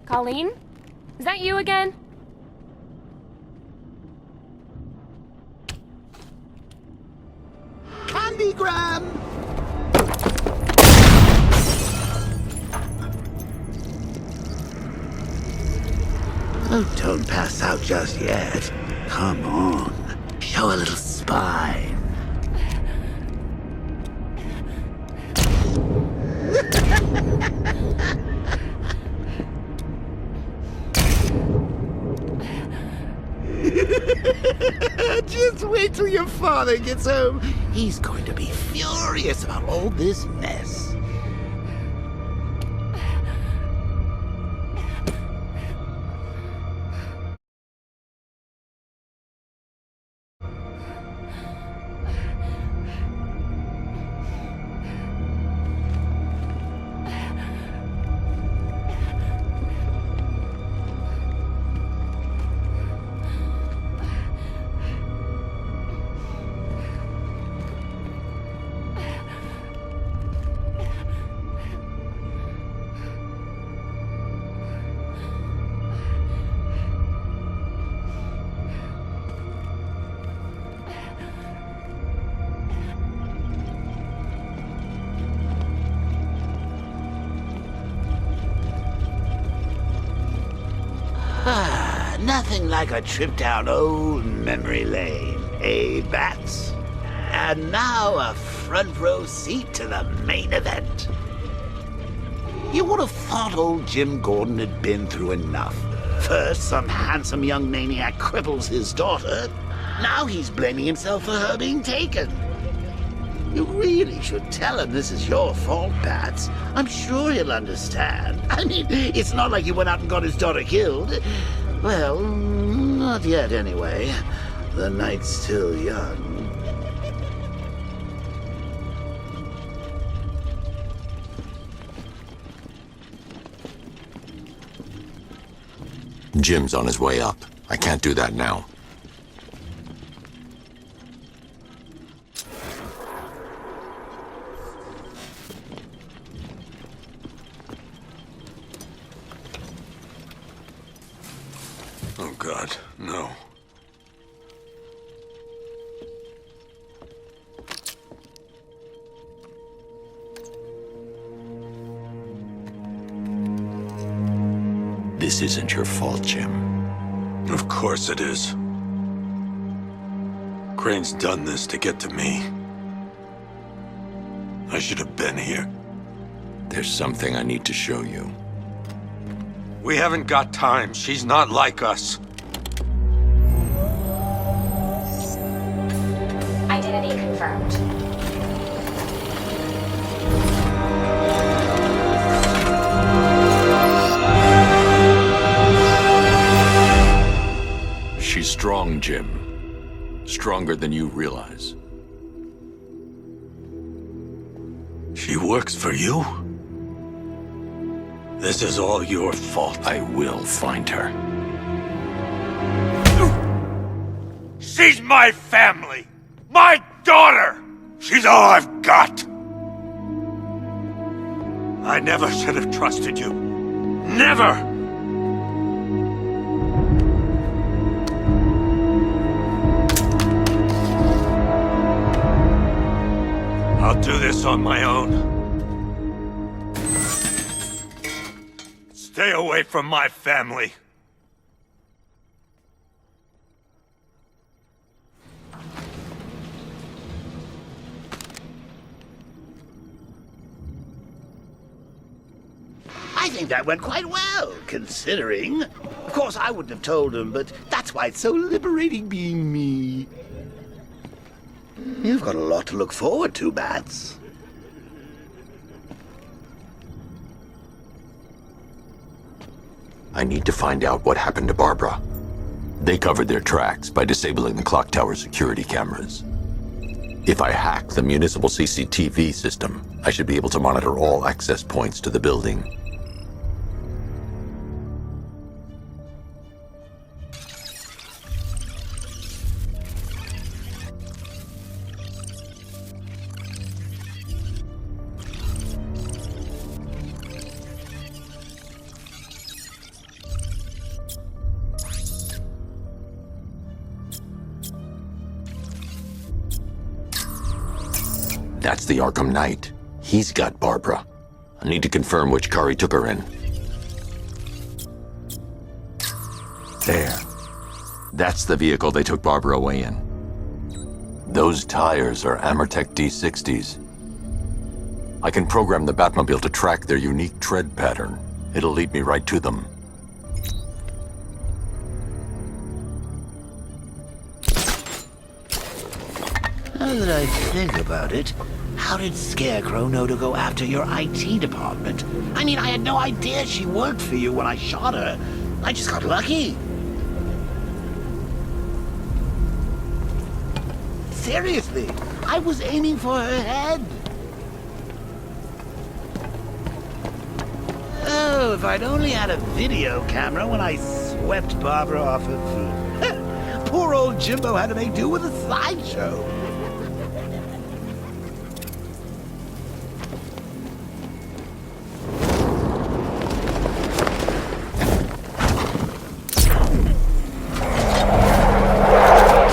Colleen? Is that you again? Candygram! Oh, don't pass out just yet. Come on. Show a little spine. Just wait till your father gets home. He's going to be furious about all this mess. Nothing like a trip down old memory lane, eh, Bats? And now a front row seat to the main event. You would have thought old Jim Gordon had been through enough. First, some handsome young maniac cripples his daughter. Now he's blaming himself for her being taken. You really should tell him this is your fault, Bats. I'm sure he'll understand. I mean, it's not like you went out and got his daughter killed. Well, not yet anyway. The night's still young. Jim's on his way up. I can't do that now. Oh, God, no. This isn't your fault, Jim. Of course it is. Crane's done this to get to me. I should have been here. There's something I need to show you. We haven't got time. She's not like us. Identity confirmed. She's strong, Jim. Stronger than you realize. She works for you? This is all your fault. I will find her. She's my family! My daughter! She's all I've got! I never should have trusted you. Never! I'll do this on my own. Stay away from my family. I think that went quite well, considering. Of course, I wouldn't have told him, but that's why it's so liberating being me. You've got a lot to look forward to, Bats. I need to find out what happened to Barbara. They covered their tracks by disabling the clock tower security cameras. If I hack the municipal CCTV system, I should be able to monitor all access points to the building. That's the Arkham Knight. He's got Barbara. I need to confirm which car he took her in. There. That's the vehicle they took Barbara away in. Those tires are Amertech D60s. I can program the Batmobile to track their unique tread pattern. It'll lead me right to them. Now that I think about it, how did Scarecrow know to go after your IT department? I mean, I had no idea she worked for you when I shot her. I just got lucky. Seriously, I was aiming for her head. Oh, if I'd only had a video camera when I swept Barbara off her feet. Poor old Jimbo had to make do with a slideshow.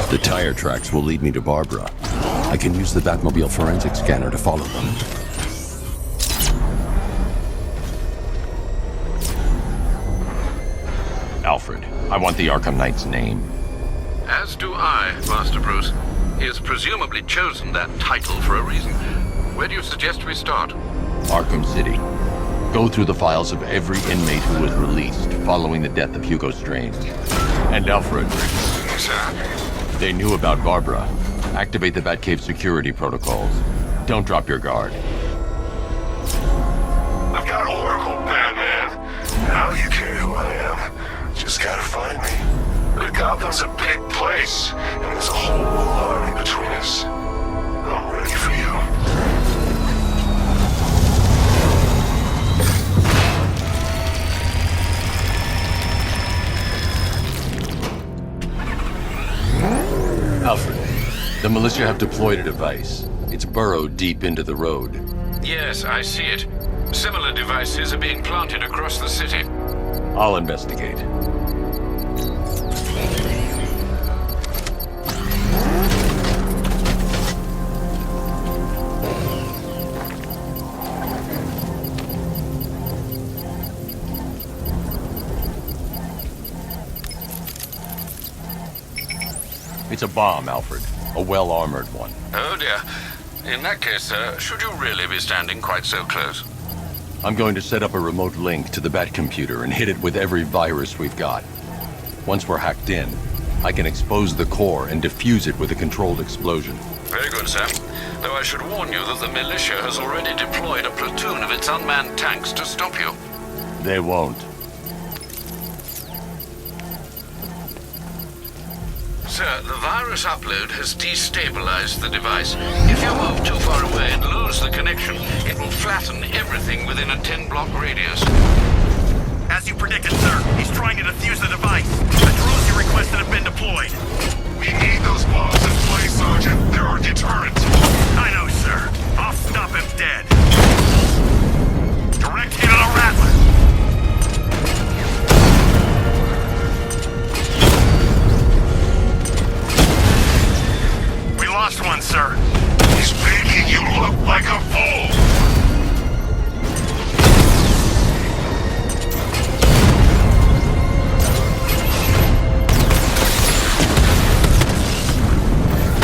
The tire tracks will lead me to Barbara. I can use the Batmobile forensic scanner to follow them. Alfred, I want the Arkham Knight's name. As do I, Master Bruce. He has presumably chosen that title for a reason. Where do you suggest we start? Arkham City. Go through the files of every inmate who was released following the death of Hugo Strange. And Alfred. Sir. They knew about Barbara. Activate the Batcave security protocols. Don't drop your guard. I've got Oracle, Batman. Now you care who I am. Just gotta find me. But Gotham's a big place, and there's a whole army between us. I'm ready for you. Alfred, the militia have deployed a device. It's burrowed deep into the road. Yes, I see it. Similar devices are being planted across the city. I'll investigate. It's a bomb, Alfred. A well-armored one. Oh dear. In that case, should you really be standing quite so close? I'm going to set up a remote link to the Batcomputer and hit it with every virus we've got. Once we're hacked in, I can expose the core and defuse it with a controlled explosion. Very good, sir. Though I should warn you that the militia has already deployed a platoon of its unmanned tanks to stop you. They won't. Sir, the virus upload has destabilized the device. If you move too far away and lose the connection, it will flatten everything within a 10-block radius. As you predicted, sir, he's trying to defuse the device. The drones you requested have been deployed. We need those bombs in place, Sergeant. They're our deterrent. I know, sir. I'll stop him dead. Direct hit on a rattler. We lost one, sir. He's making you look like a fool.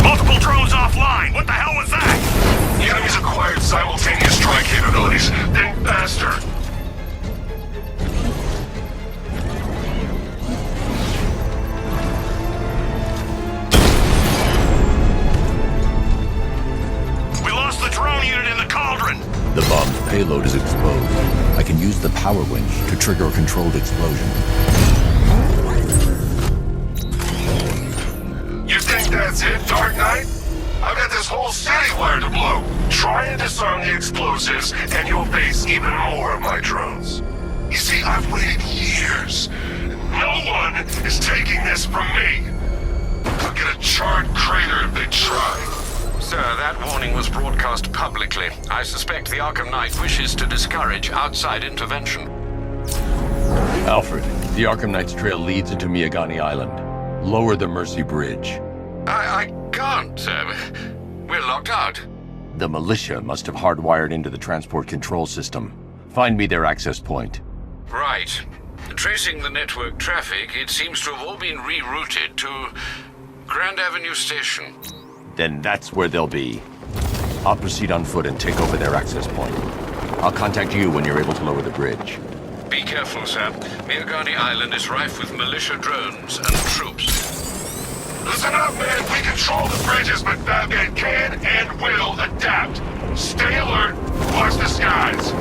Multiple drones offline. What the hell was that? The enemy's acquired simultaneous strike capabilities. Think faster. We lost the drone unit in the cauldron. The bomb's payload is exposed. I can use the power winch to trigger a controlled explosion. You think that's it, Dark Knight? I've got this whole city wired to blow. Try and disarm the explosives, and you'll face even more of my drones. You see, I've waited years. No one is taking this from me. I'll get a charred crater if they try. Sir, that warning was broadcast publicly. I suspect the Arkham Knight wishes to discourage outside intervention. Alfred, the Arkham Knight's trail leads into Miagani Island. Lower the Mercy Bridge. I can't, sir. We're locked out. The militia must have hardwired into the transport control system. Find me their access point. Right. Tracing the network traffic, it seems to have all been rerouted to Grand Avenue Station. Then that's where they'll be. I'll proceed on foot and take over their access point. I'll contact you when you're able to lower the bridge. Be careful, sir. Mirgani Island is rife with militia drones and troops. Listen up, man. We control the bridges, but Batman can and will adapt. Stay alert. Watch the skies.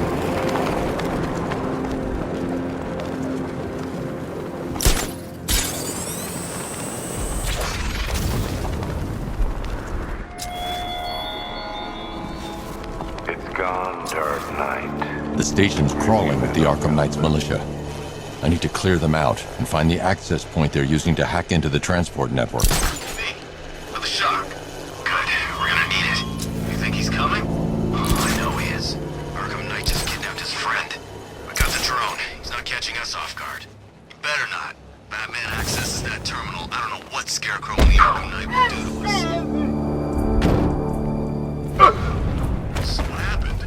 It's gone, Dark Knight. The station's crawling with the Arkham Knight's militia. I need to clear them out and find the access point they're using to hack into the transport network. Me? With a shock. Good. We're gonna need it. You think he's coming? Oh, I know he is. Arkham Knight just kidnapped his friend. We got the drone. He's not catching us off guard. He better not. Batman accesses that terminal. I don't know what Scarecrow and the Arkham Knight will do to us. So what happened?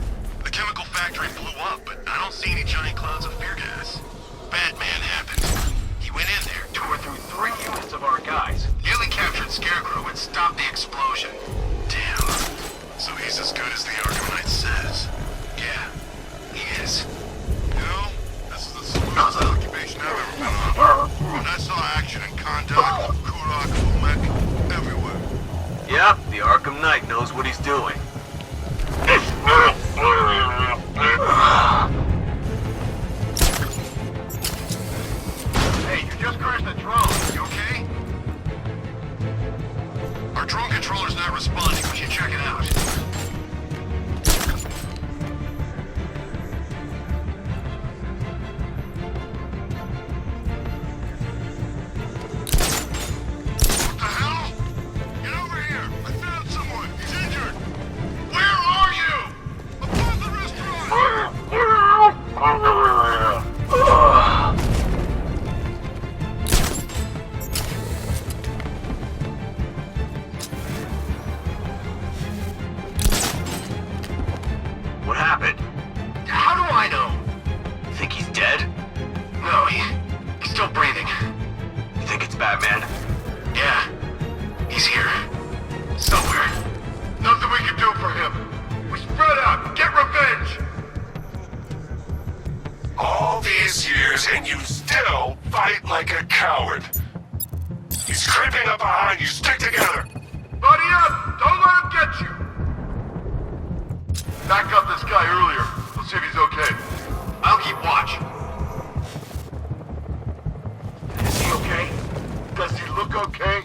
The chemical factory blew up, but I don't see any giant clouds of fear gas. Batman happened. He went in there, tore through 3 units of our guys, nearly captured Scarecrow and stopped the explosion. Damn. So he's as good as the Arkham Knight says. Yeah, he is. You know, this is the smoothest occupation I've ever been on. When I saw action in Kondak, Kurak, Umek, everywhere. Yep, the Arkham Knight knows what he's doing. Hey, you just crashed the drone. You okay? Our drone controller's not responding. We should check it out. What the hell? Get over here. I found someone. He's injured. Where are you? Above the restaurant. What happened? How do I know? Think he's dead? No, he's still breathing. You think it's Batman? Yeah. He's here. Somewhere. Nothing we can do for him. We spread out. Get revenge. All these years and you still fight like a coward. He's creeping up behind you. Stick together. Buddy up! Don't let him get you! Back up this guy earlier. We'll see if he's okay. I'll keep watch. Is he okay? Does he look okay?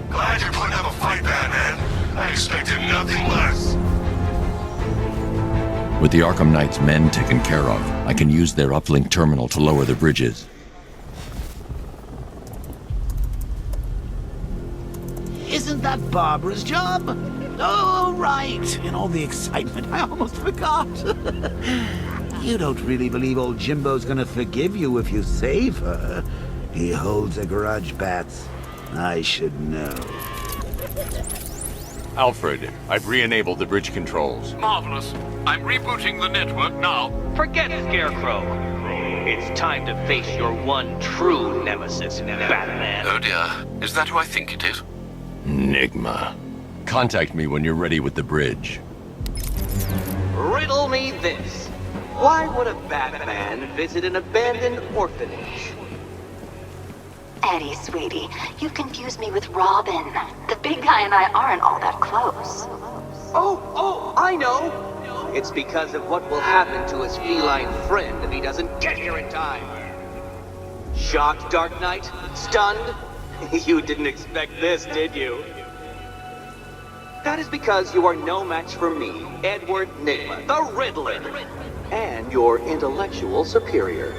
Glad you're putting up a fight, Batman. I expected nothing less. With the Arkham Knight's men taken care of, I can use their uplink terminal to lower the bridges. Isn't that Barbara's job? Oh, right. In all the excitement, I almost forgot. You don't really believe old Jimbo's gonna forgive you if you save her. He holds a grudge, Bats. I should know. Alfred, I've re-enabled the bridge controls. Marvelous. I'm rebooting the network now. Forget Scarecrow. It's time to face your one true nemesis, Batman. Oh dear. Is that who I think it is? Enigma. Contact me when you're ready with the bridge. Riddle me this. Why would a Batman visit an abandoned orphanage? Eddie, sweetie, you've confused me with Robin. The big guy and I aren't all that close. Oh, I know! It's because of what will happen to his feline friend if he doesn't get here in time. Shocked, Dark Knight? Stunned? You didn't expect this, did you? That is because you are no match for me, Edward Nigma, the Riddler, and your intellectual superior.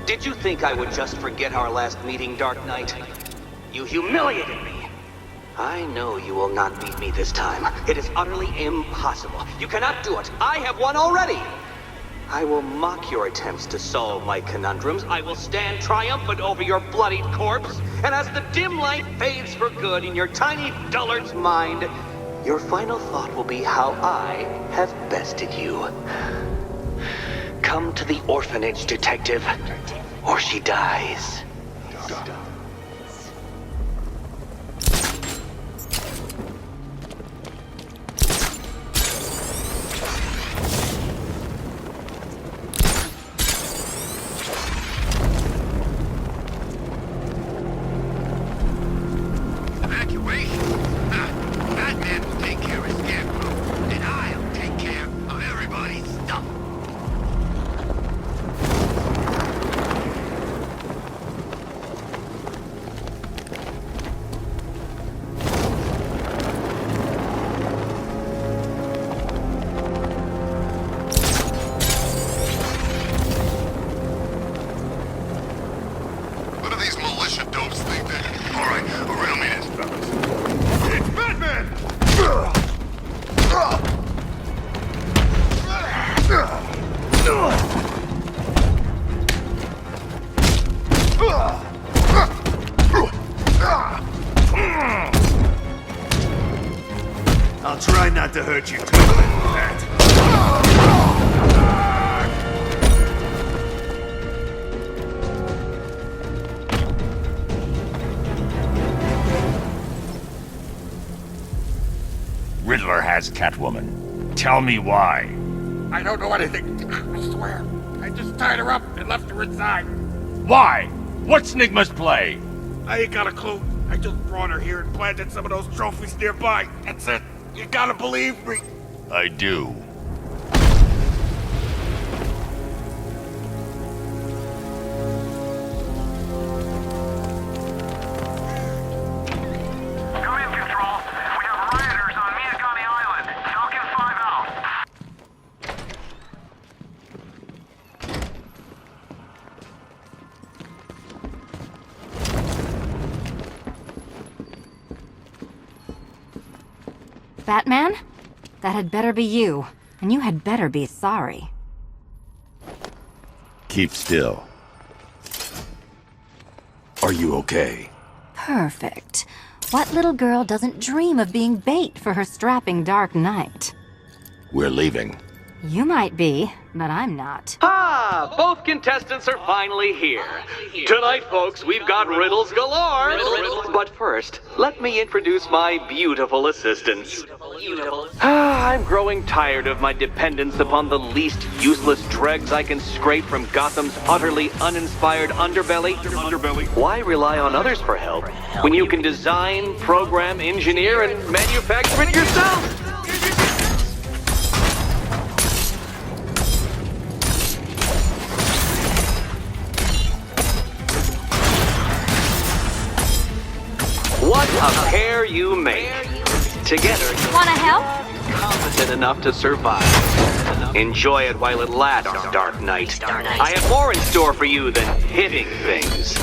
Did you think I would just forget our last meeting, Dark Knight? You humiliated me. I know you will not beat me this time. It is utterly impossible. You cannot do it. I have won already. I will mock your attempts to solve my conundrums. I will stand triumphant over your bloodied corpse. And as the dim light fades for good in your tiny dullard's mind, your final thought will be how I have bested you. Come to the orphanage, detective, or she dies. Evacuation? Batman will take care of Scarecrow, and I'll take care of everybody's stuff. What do these militia dopes think they... All right, riddle me this, fellas. It's Batman! I'll try not to hurt you too much with that. Riddler has Catwoman. Tell me why. I don't know anything. I swear. I just tied her up and left her inside. Why? What's Nigma's play? I ain't got a clue. I just brought her here and planted some of those trophies nearby. That's it. You gotta believe me. I do. Come in, Control. We have rioters on Miyagani Island. Falcon 5 out. Batman? That had better be you. And you had better be sorry. Keep still. Are you okay? Perfect. What little girl doesn't dream of being bait for her strapping Dark Knight? We're leaving. You might be, but I'm not. Ah, both contestants are finally here. Tonight, folks, we've got riddles galore. But first, let me introduce my beautiful assistants. I'm growing tired of my dependence upon the least useless dregs I can scrape from Gotham's utterly uninspired underbelly. Why rely on others for help when you can design, program, engineer, and manufacture it yourself? What a pair you make. Together, Wanna help? competent enough to survive. Enjoy it while it lasts, Dark Knight. I have more in store for you than hitting things.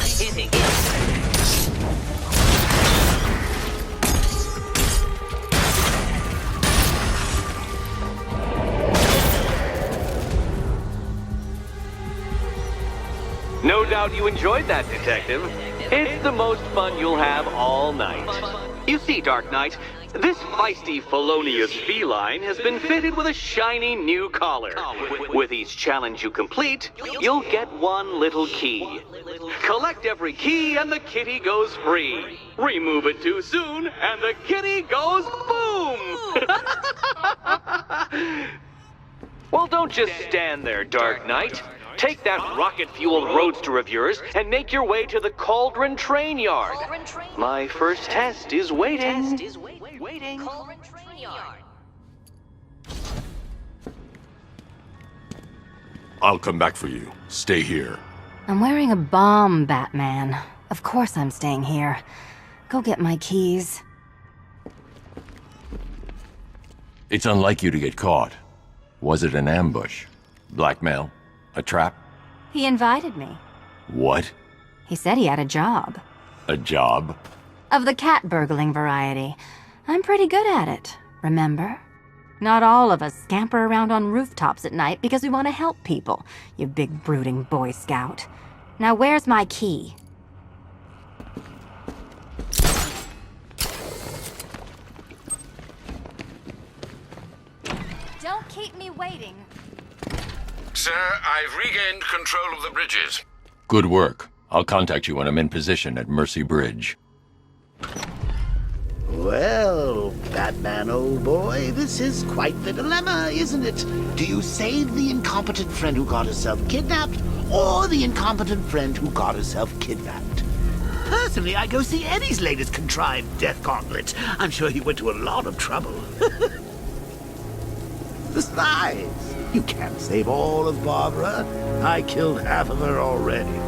No doubt you enjoyed that, Detective. It's the most fun you'll have all night. You see, Dark Knight, this feisty, felonious feline has been fitted with a shiny new collar. With each challenge you complete, you'll get one little key. Collect every key and the kitty goes free. Remove it too soon and the kitty goes boom! Well, don't just stand there, Dark Knight. Take that rocket-fueled roadster of yours and make your way to the Cauldron Train Yard. My first test is waiting. I'll come back for you. Stay here. I'm wearing a bomb, Batman. Of course I'm staying here. Go get my keys. It's unlike you to get caught. Was it an ambush? Blackmail? A trap? He invited me. What? He said he had a job. A job? Of the cat burgling variety. I'm pretty good at it, remember? Not all of us scamper around on rooftops at night because we want to help people, you big brooding Boy Scout. Now where's my key? Don't keep me waiting. Sir, I've regained control of the bridges. Good work. I'll contact you when I'm in position at Mercy Bridge. Well, Batman, old boy, this is quite the dilemma, isn't it? Do you save the incompetent friend who got herself kidnapped, or the incompetent friend who got herself kidnapped? Personally, I go see Eddie's latest contrived death gauntlet. I'm sure he went to a lot of trouble. Besides, you can't save all of Barbara. I killed half of her already.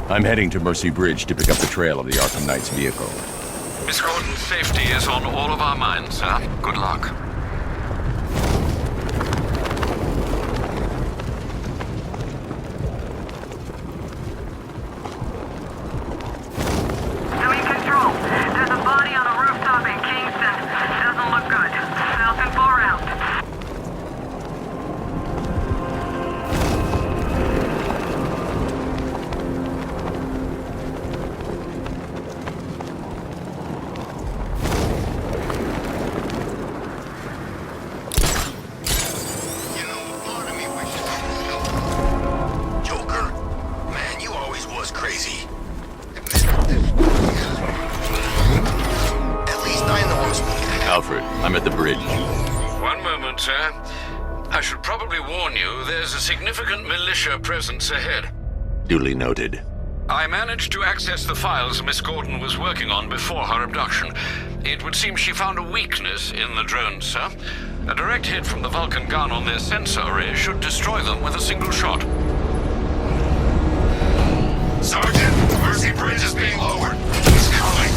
I'm heading to Mercy Bridge to pick up the trail of the Arkham Knight's vehicle. Miss Gordon's safety is on all of our minds, sir. Good luck. Doing control. There's a body on a rooftop in Kingston. Doesn't look good. Falcon 4 out. Alfred, I'm at the bridge. One moment, sir. I should probably warn you, there's a significant militia presence ahead. Duly noted. I managed to access the files Miss Gordon was working on before her abduction. It would seem she found a weakness in the drones, sir. A direct hit from the Vulcan gun on their sensor array should destroy them with a single shot. Sergeant, Mercy Bridge is being lowered. He's coming.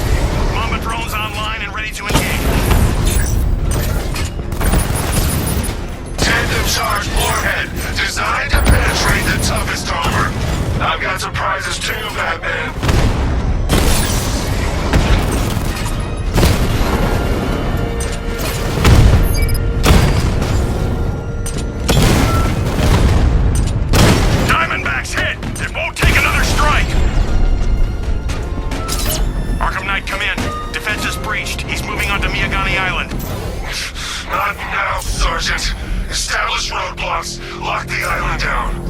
Mamba drones online and ready to engage. Tandem charge warhead, designed to penetrate the toughest armor. I've got surprises too, Batman. Diamondback's hit! It won't take another strike! Arkham Knight, come in. Defense is breached. He's moving onto Miyagani Island. Not now, Sergeant. Establish roadblocks. Lock the island down.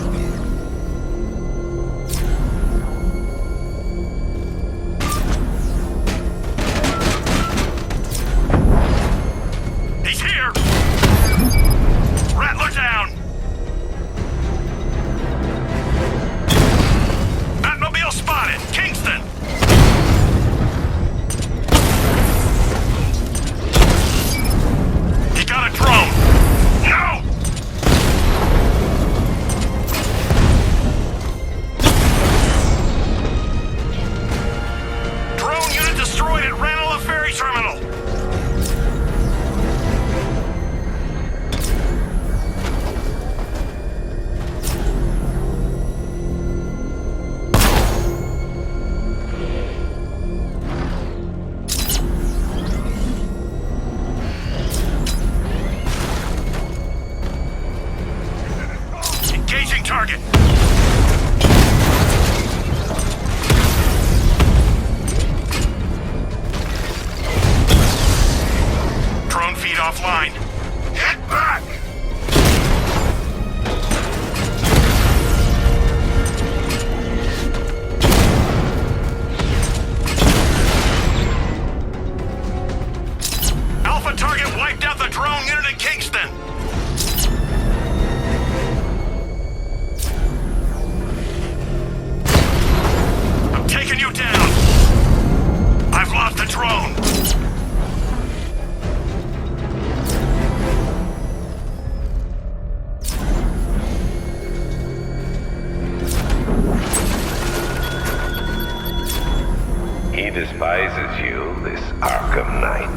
despises you, this Arkham Knight.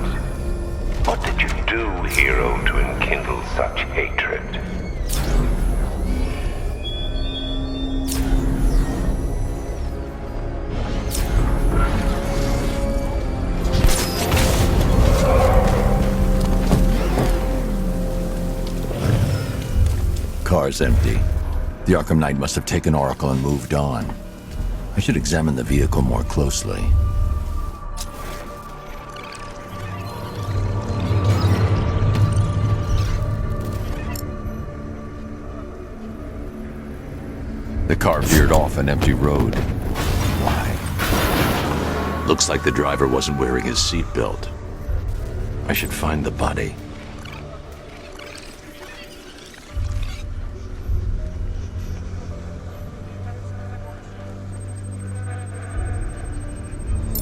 What did you do, hero, to enkindle such hatred? Car's empty. The Arkham Knight must have taken Oracle and moved on. I should examine the vehicle more closely. The car veered off an empty road. Why? Looks like the driver wasn't wearing his seatbelt. I should find the body.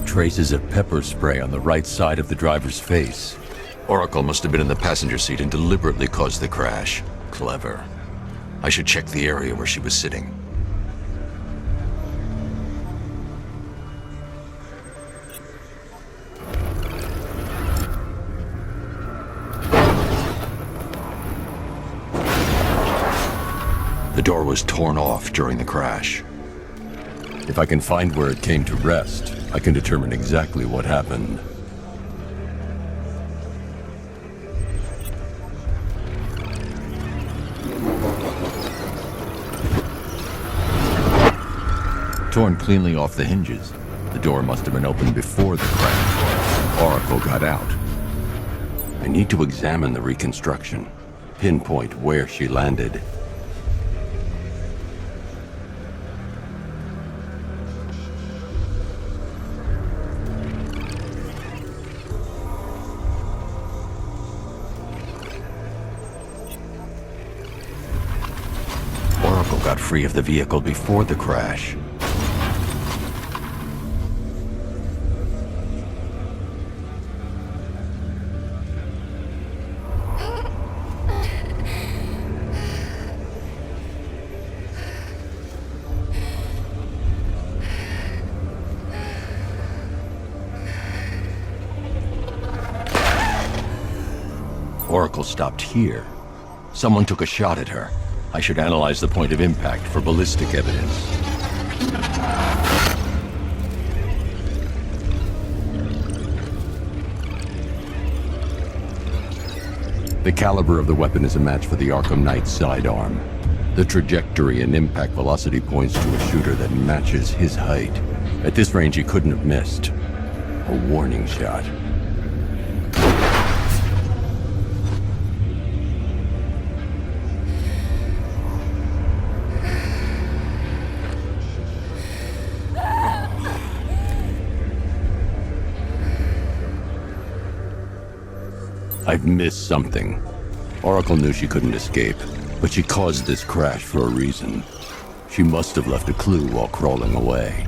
Traces of pepper spray on the right side of the driver's face. Oracle must have been in the passenger seat and deliberately caused the crash. Clever. I should check the area where she was sitting. The door was torn off during the crash. If I can find where it came to rest, I can determine exactly what happened. Torn cleanly off the hinges. The door must have been opened before the crash. Oracle got out. I need to examine the reconstruction, pinpoint where she landed. Got free of the vehicle before the crash. Oracle stopped here. Someone took a shot at her. I should analyze the point of impact for ballistic evidence. The caliber of the weapon is a match for the Arkham Knight's sidearm. The trajectory and impact velocity points to a shooter that matches his height. At this range, he couldn't have missed. A warning shot. I've missed something. Oracle knew she couldn't escape, but she caused this crash for a reason. She must have left a clue while crawling away.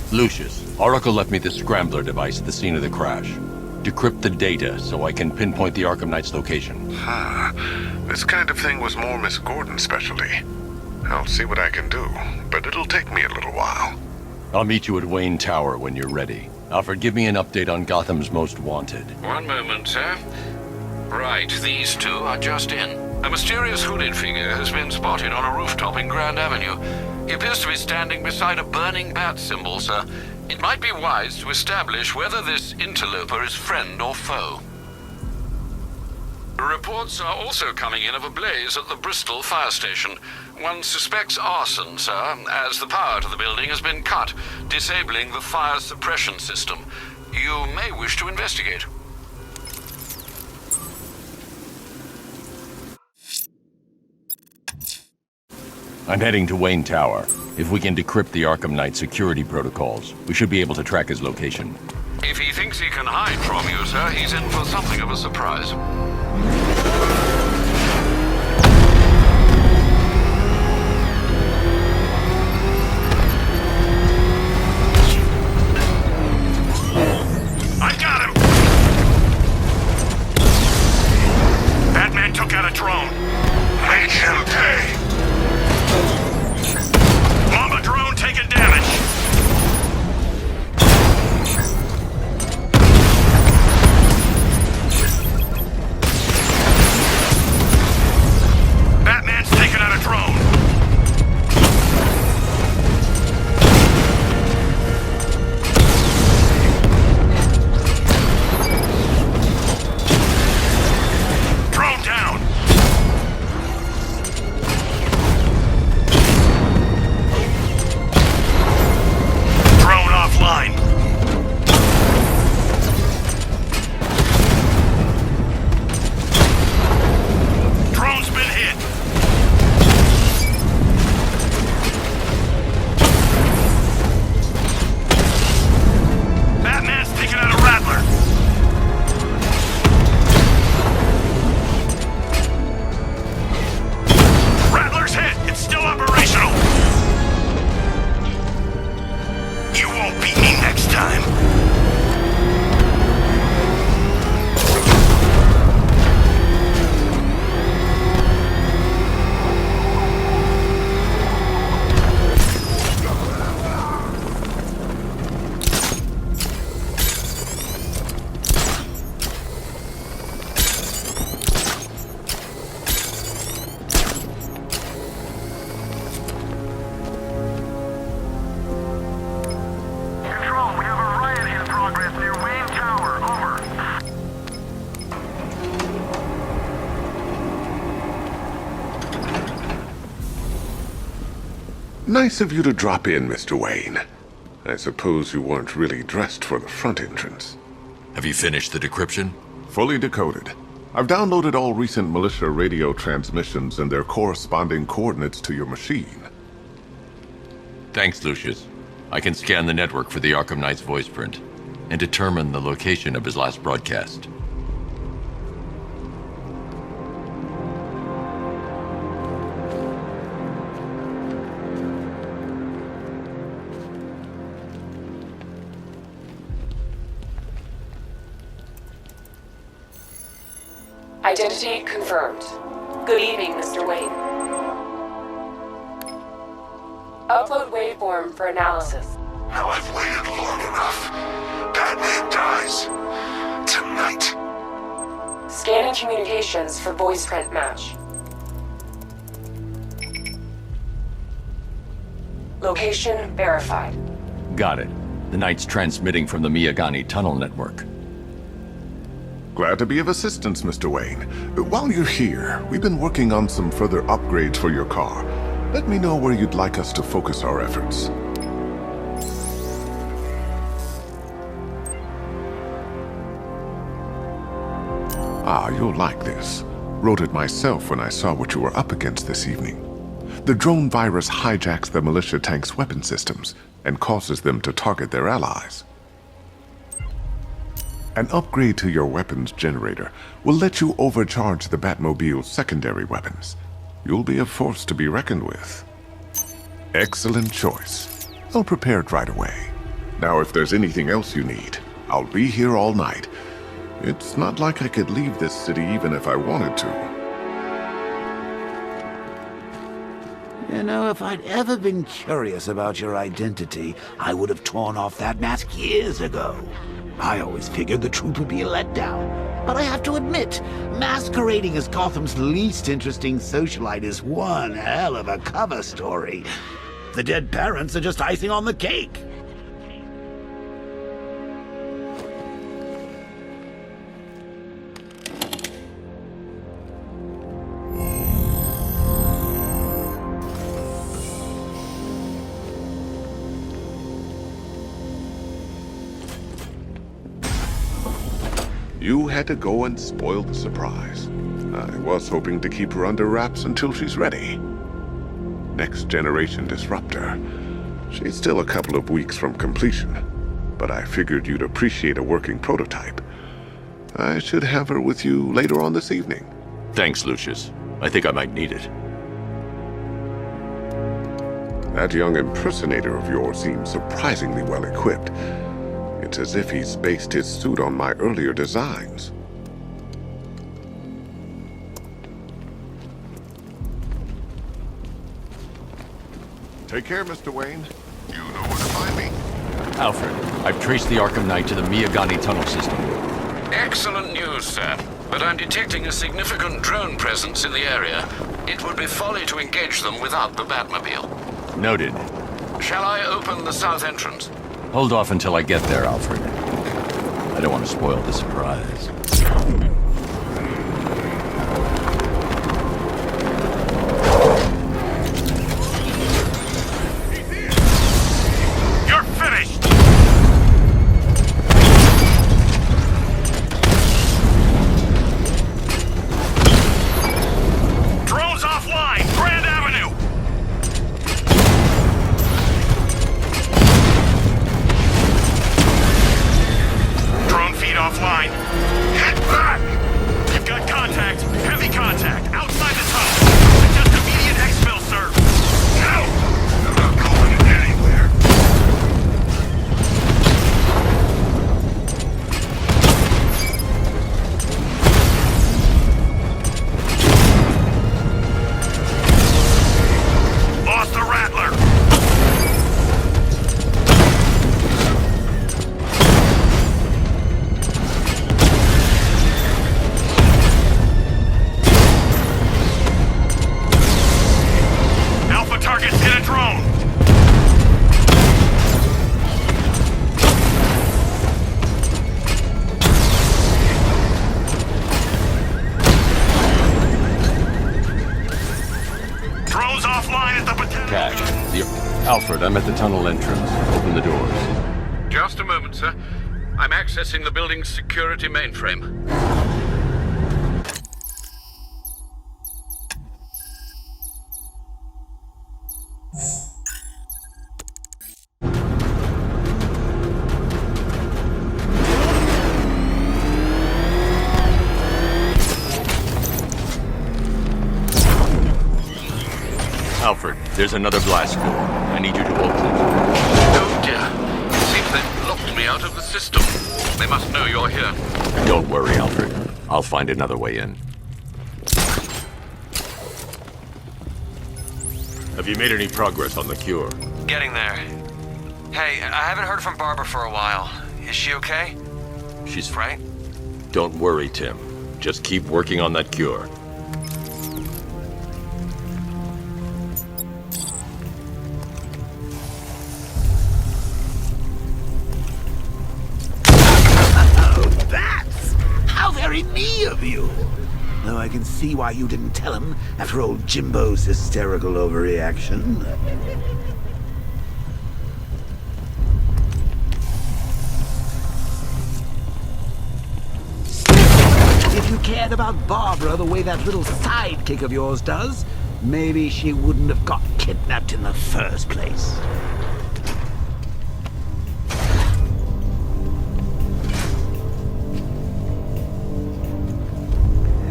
Lucius, Oracle left me the scrambler device at the scene of the crash. Decrypt the data so I can pinpoint the Arkham Knight's location. This kind of thing was more Miss Gordon's specialty. I'll see what I can do, but it'll take me a little while. I'll meet you at Wayne Tower when you're ready. Alfred, give me an update on Gotham's Most Wanted. One moment, sir. Right, these two are just in. A mysterious hooded figure has been spotted on a rooftop in Grand Avenue. He appears to be standing beside a burning bat symbol, sir. It might be wise to establish whether this interloper is friend or foe. Reports are also coming in of a blaze at the Bristol fire station. One suspects arson, sir, as the power to the building has been cut, disabling the fire suppression system. You may wish to investigate. I'm heading to Wayne Tower. If we can decrypt the Arkham Knight security protocols, we should be able to track his location. If he thinks he can hide from you, sir, he's in for something of a surprise. I got him! Batman took out a drone. Make him pay. Mamba drone taking damage. Batman's taking out a drone. Drone down. Drone offline. Drone's been hit. Batman's taking out a Rattler. Rattler's hit. It's still operational. You won't beat me next time. Control, we have a riot in progress near Wayne Tower. Over. Nice of you to drop in, Mr. Wayne. I suppose you weren't really dressed for the front entrance. Have you finished the decryption? Fully decoded. I've downloaded all recent militia radio transmissions and their corresponding coordinates to your machine. Thanks, Lucius. I can scan the network for the Arkham Knight's voice print and determine the location of his last broadcast. Identity confirmed. Good evening, Mr. Wayne. Upload waveform for analysis. Now I've waited long enough. Batman dies. Tonight. Scanning communications for voice print match. Location verified. Got it. The Knight's transmitting from the Miyagani tunnel network. Glad to be of assistance, Mr. Wayne. While you're here, we've been working on some further upgrades for your car. Let me know where you'd like us to focus our efforts. Ah, you'll like this. Wrote it myself when I saw what you were up against this evening. The drone virus hijacks the militia tank's weapon systems and causes them to target their allies. An upgrade to your weapons generator will let you overcharge the Batmobile's secondary weapons. You'll be a force to be reckoned with. Excellent choice. I'll prepare it right away. Now, if there's anything else you need, I'll be here all night. It's not like I could leave this city even if I wanted to. You know, if I'd ever been curious about your identity, I would have torn off that mask years ago. I always figured the truth would be a letdown. But I have to admit, masquerading as Gotham's least interesting socialite is one hell of a cover story. The dead parents are just icing on the cake. You had to go and spoil the surprise. I was hoping to keep her under wraps until she's ready. Next generation disruptor. She's still a couple of weeks from completion. but I figured you'd appreciate a working prototype. I should have her with you later on this evening. Thanks, Lucius. I think I might need it. That young impersonator of yours seems surprisingly well equipped. It's as if he's based his suit on my earlier designs. Take care, Mr. Wayne. You know where to find me. Alfred, I've traced the Arkham Knight to the Miyagani tunnel system. Excellent news, sir. But I'm detecting a significant drone presence in the area. It would be folly to engage them without the Batmobile. Noted. Shall I open the south entrance? Hold off until I get there, Alfred. I don't want to spoil the surprise. You're finished! Drones offline! Grand Avenue! Drone feed offline. Head back! You've got contact. Heavy contact. Outside the tunnel. Just immediate exfil, sir. No! I'm not going anywhere. Lost the Rattler. Alpha targets hit a drone. Drones offline at the potential. Cash. Alfred, I'm at the tunnel entrance. Open the doors. Just a moment, sir. I'm accessing the building's security mainframe. Alfred, there's another blast door. I need you to open it. Oh dear. It seems they've locked me out of the system. They must know you're here. Don't worry, Alfred. I'll find another way in. Have you made any progress on the cure? Getting there. Hey, I haven't heard from Barbara for a while. Is she okay? She's Right? Don't worry, Tim. Just keep working on that cure. Oh, bats! How very me of you! Though I can see why you didn't tell him after old Jimbo's hysterical overreaction. If you cared about Barbara the way that little sidekick of yours does, maybe she wouldn't have got kidnapped in the first place.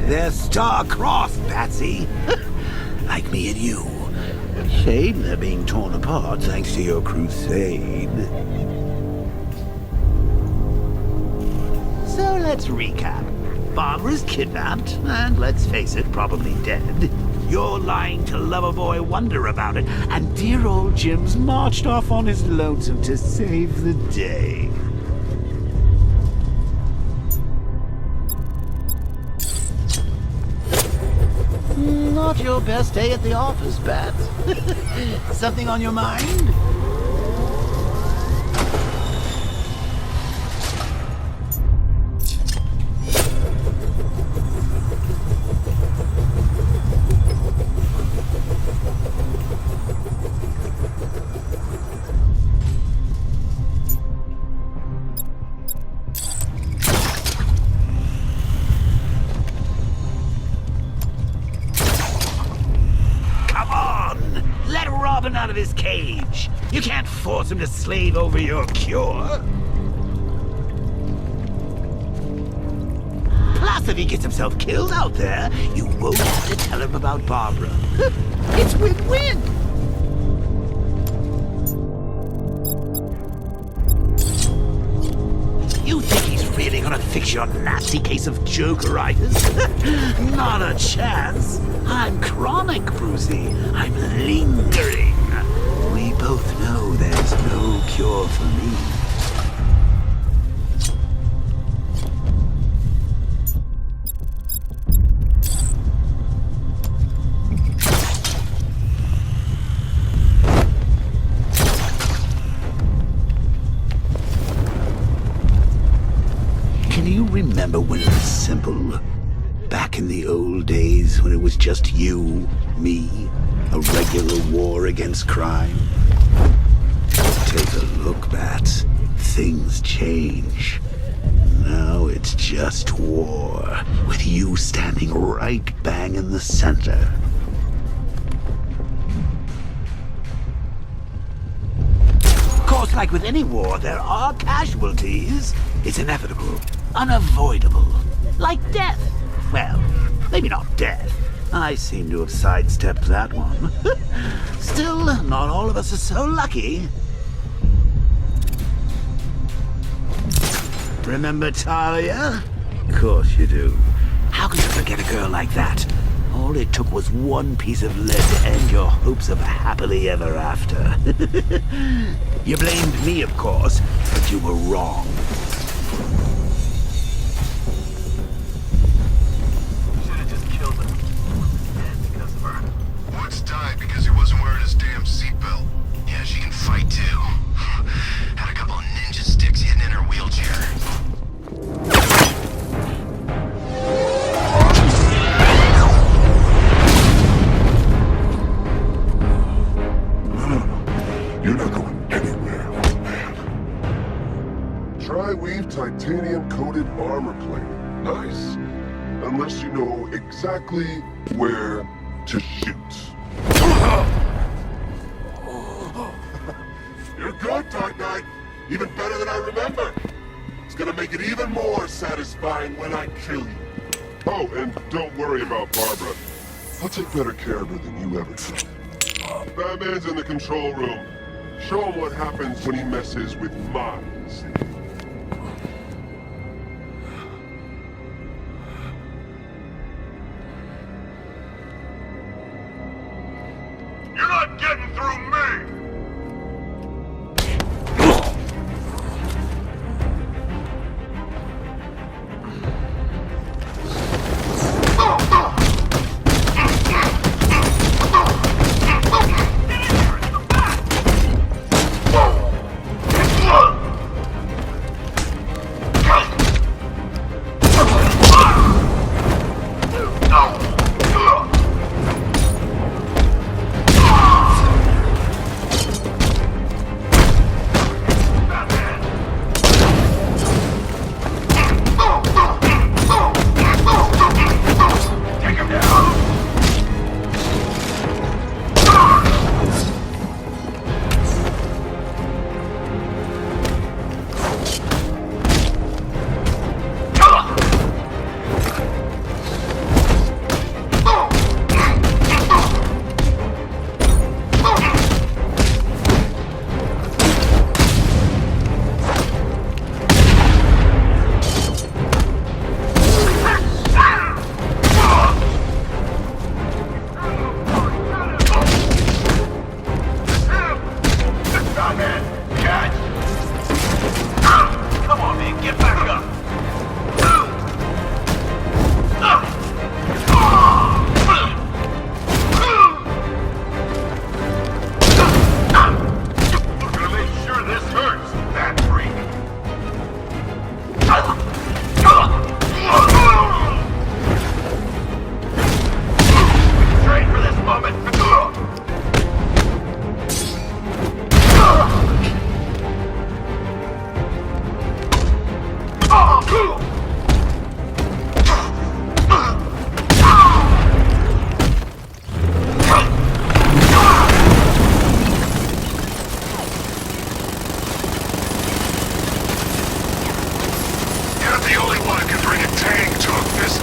They're star-crossed, Patsy. Like me and you. Shame they're being torn apart thanks to your crusade. So let's recap. Barbara's kidnapped, and let's face it, probably dead. You're lying to Loverboy Wonder about it, and dear old Jim's marched off on his lonesome to save the day. Not your best day at the office, Bats. Something on your mind? Out of his cage. You can't force him to slave over your cure. Plus, if he gets himself killed out there, you won't have to tell him about Barbara. It's win-win! You think he's really gonna fix your nasty case of jokeritis? Not a chance. I'm chronic, Brucey. I'm lingering. We both know there's no cure for me. Can you remember when it was simple? Back in the old days when it was just you, me, a regular war against crime? Take a look, Bats. Things change. Now it's just war, with you standing right bang in the center. Of course, like with any war, there are casualties. It's inevitable, unavoidable. Like death. Well, maybe not death. I seem to have sidestepped that one. Still, not all of us are so lucky. Remember Talia? Of course you do. How could you forget a girl like that? All it took was one piece of lead to end your hopes of a happily ever after. You blamed me, of course, but you were wrong. Died because he wasn't wearing his damn seatbelt. Yeah, she can fight too. Had a couple of ninja sticks hidden in her wheelchair. No. You're not going anywhere, old man. Tri-weave titanium-coated armor plate. Nice. Unless you know exactly where to shoot. You're good, Dark Knight. Even better than I remember. It's gonna make it even more satisfying when I kill you. Oh, and don't worry about Barbara. I'll take better care of her than you ever did. Batman's in the control room. Show him what happens when he messes with my city. You're not getting through me!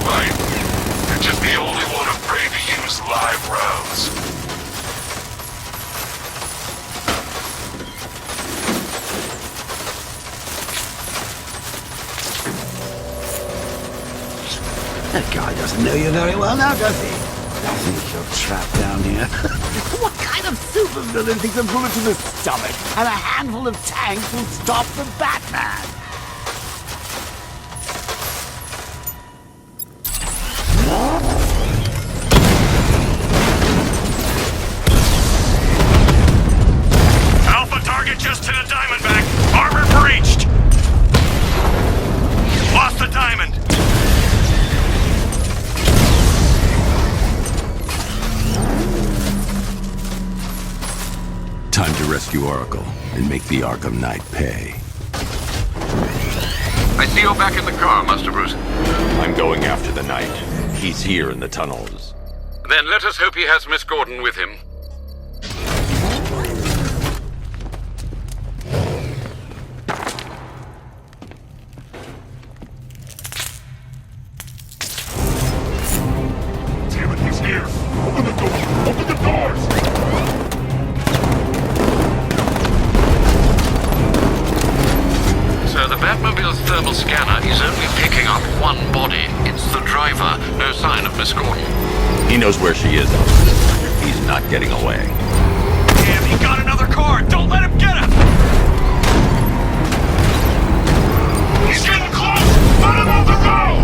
right. You're just the only one afraid to use live rounds. That guy doesn't know you very well now, does he? I think you're trapped down here. What kind of supervillain thinks a bullet to the stomach and a handful of tanks will stop the Batman? Alpha target just to the Diamondback. Armor breached. Lost the Diamond. Time to rescue Oracle and make the Arkham Knight pay. I see you're back in the car, Master Bruce. I'm going after the Knight. He's here in the tunnels. Then let us hope he has Miss Gordon with him. Damn it, he's here! Open the door! Open the doors! So the Batmobile's thermal scanner is only picking up one body. It's the driver. No sign of Miss Gordon. He knows where she is, Alfred. He's not getting away. Damn, he got another car. Don't let him get him. He's getting close! Let him off the road!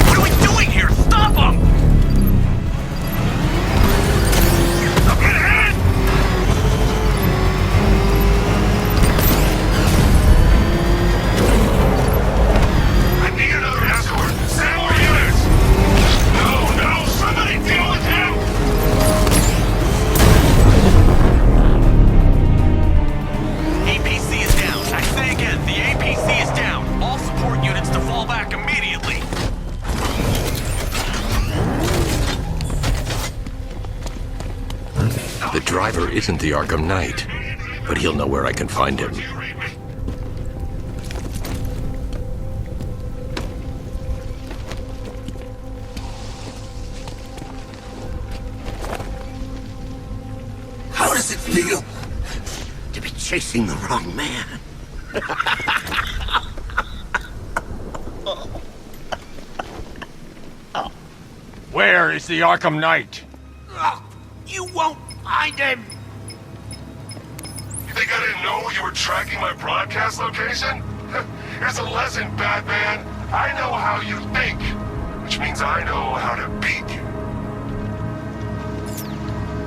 What are we doing here? Stop him! I've been hit! I need another escort! Send more units! No! Somebody deal with him! APC is down. I say again, the APC is down. All support units to fall back immediately. The driver isn't the Arkham Knight, but he'll know where I can find him. How does it feel to be chasing the wrong man? Where is the Arkham Knight? You won't find him! You think I didn't know you were tracking my broadcast location? Here's a lesson, Batman. I know how you think, which means I know how to beat you.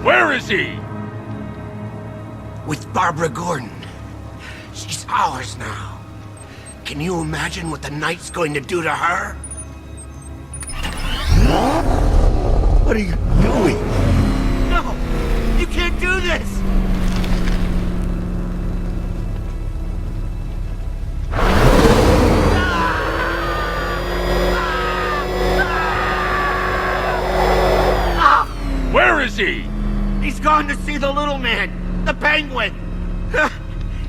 Where is he? With Barbara Gordon. She's ours now. Can you imagine what the Knight's going to do to her? What are you doing? No! You can't do this! Where is he? He's gone to see the little man, the Penguin.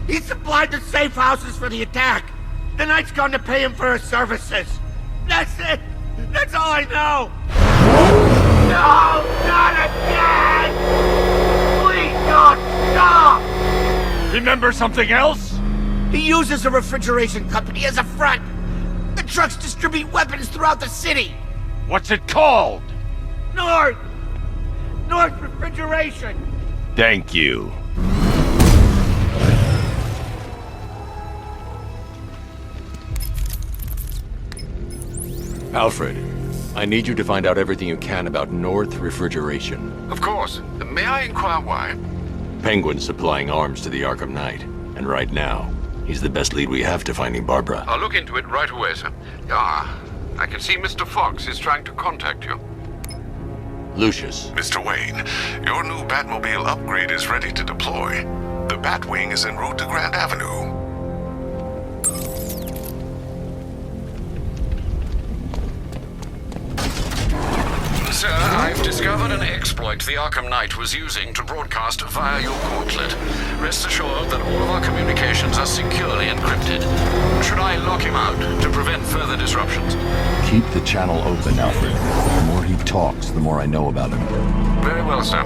He supplied the safe houses for the attack. The Knight's gone to pay him for his services. That's it. That's all I know. No, not again! Please don't stop! Remember something else? He uses a refrigeration company as a front. The trucks distribute weapons throughout the city. What's it called? North Refrigeration. Thank you. Alfred, I need you to find out everything you can about North Refrigeration. Of course. May I inquire why? Penguin's supplying arms to the Arkham Knight, and right now, he's the best lead we have to finding Barbara. I'll look into it right away, sir. I can see Mr. Fox is trying to contact you. Lucius. Mr. Wayne, your new Batmobile upgrade is ready to deploy. The Batwing is en route to Grand Avenue. Sir, I've discovered an exploit the Arkham Knight was using to broadcast via your gauntlet. Rest assured that all of our communications are securely encrypted. Should I lock him out to prevent further disruptions? Keep the channel open, Alfred. The more he talks, the more I know about him. Very well, sir.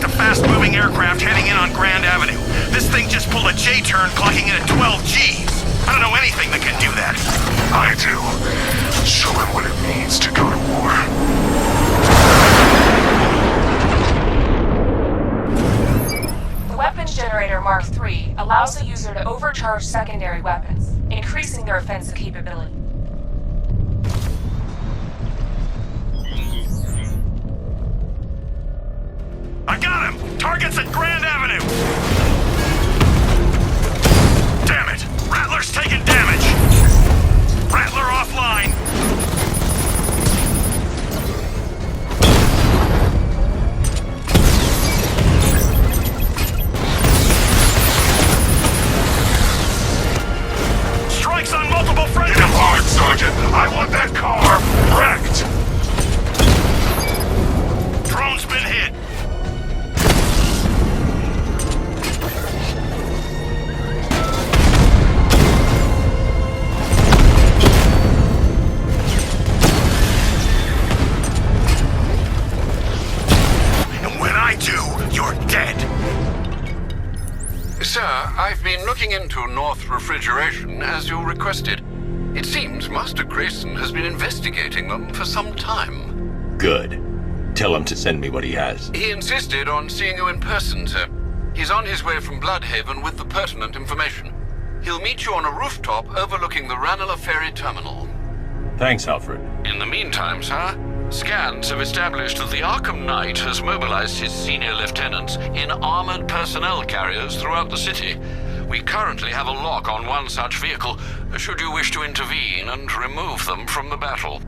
Fast-moving aircraft heading in on Grand Avenue. This thing just pulled a J-turn, clocking in at 12 Gs. I don't know anything that can do that. I do. Show him what it means to go to war. The weapons generator Mark III allows the user to overcharge secondary weapons, increasing their offensive capability. I got him! Target's at Grand Avenue! Damn it! Rattler's taking damage! Rattler offline! Strikes on multiple friendlies! Hit him hard, Sergeant! I want that car wrecked! Drone's been hit! Sir, I've been looking into North Refrigeration as you requested. It seems Master Grayson has been investigating them for some time. Good. Tell him to send me what he has. He insisted on seeing you in person, sir. He's on his way from Bloodhaven with the pertinent information. He'll meet you on a rooftop overlooking the Ranelagh Ferry Terminal. Thanks, Alfred. In the meantime, sir, scans have established that the Arkham Knight has mobilized his senior lieutenants in armored personnel carriers throughout the city. We currently have a lock on one such vehicle, should you wish to intervene and remove them from the battle.